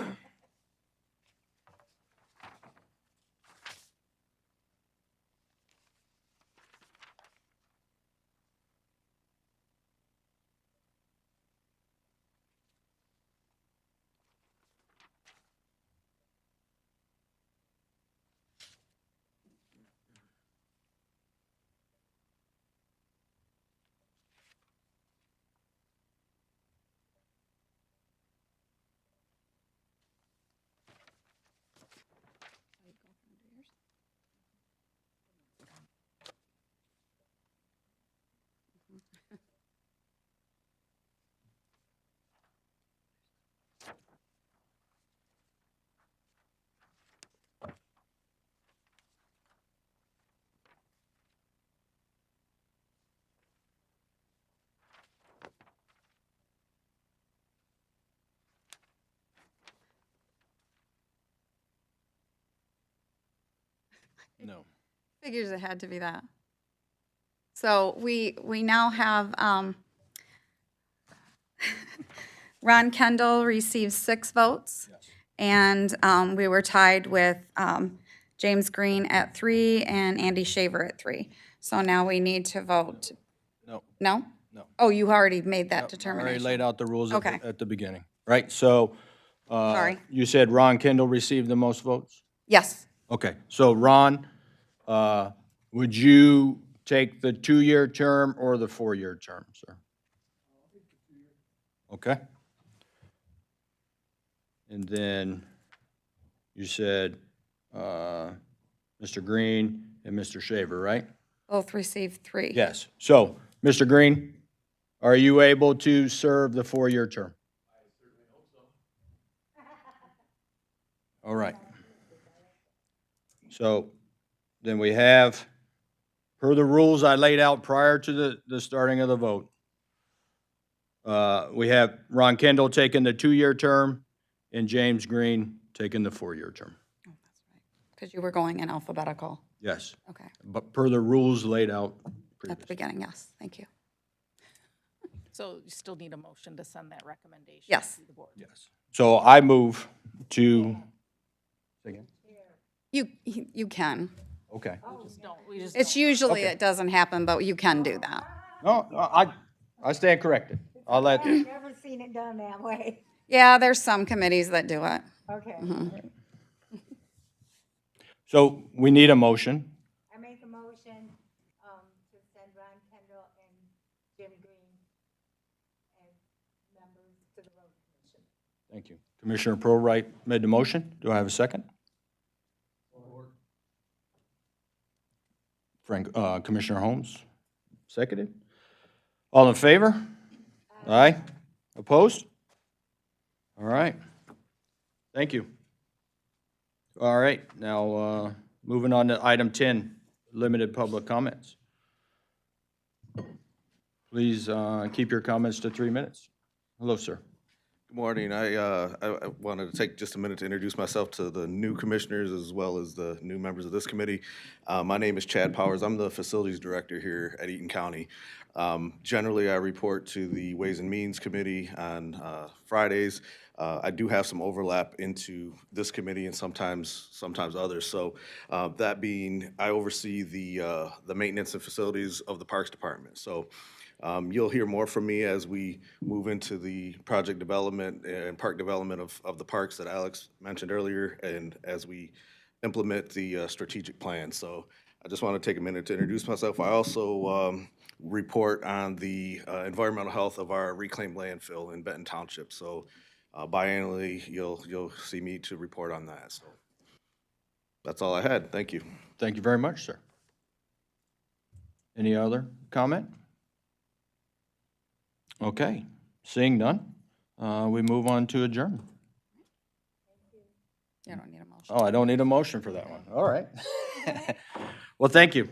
No. Figures it had to be that. So we now have, Ron Kendall received 6 votes. And we were tied with James Green at 3 and Andy Shaver at 3. So now we need to vote. No. No? No. Oh, you already made that I already determination. laid out the rules at Okay. at the beginning, right? So, Sorry. you said Ron Kendall received the most votes? Yes. Okay, so Ron, would you take the 2-year term or the 4-year term, sir? Okay. And then you said, Mr. Green and Mr. Shaver, right? Both received 3. Yes. So, Mr. Green, are you able to serve the 4-year term? I certainly hope so. All right. So then we have, per the rules I laid out prior to the starting of the vote, we have Ron Kendall taking the 2-year term and James Green taking the 4-year term. Because you were going in alphabetical. Yes, Okay. but per the rules laid out At the previously. beginning, yes. Thank you. So you still need a motion to send that recommendation Yes. to the board. Yes. So I move to, say again? You can. Okay. We just It's usually, Okay. it doesn't happen, but you can do that. No, I stand corrected. I'll let, I've never seen it done that way. Yeah, there's some committees that do it. Okay. so we need a motion. I make a motion to send Ron Kendall and Jim Green as members to the road commission. Thank you. Commissioner Prowright made the motion. Do I have a second? Commissioner Holmes, seconded. All in favor? Aye. Opposed? All right. Thank you. All right, now, moving on to item 10, limited public comments. Please Please keep your comments to 3 minutes. Hello, sir. Good morning. I wanted to take just a minute to introduce myself to the new commissioners as well as the new members of this committee. My name is Chad Powers. I'm the Facilities Director here at Eaton County. Generally, I report to the Ways and Means Committee on Fridays. I do have some overlap into this committee and sometimes others. So that being, I oversee the maintenance and facilities of the Parks Department. So you'll hear more from me as we move into the project development and park development of the parks that Alex mentioned earlier, and as we implement the strategic plan. So I just want to take a minute to introduce myself. I also report on the environmental health of our reclaimed landfill in Benton Township. So biannually, you'll see me to report on that. So that's all I had. Thank you. Thank you very much, sir. Any other comment? Okay, seeing none, we move on to adjourn. You don't need a motion. Oh, I don't need a motion for that one. All right. Well, thank you.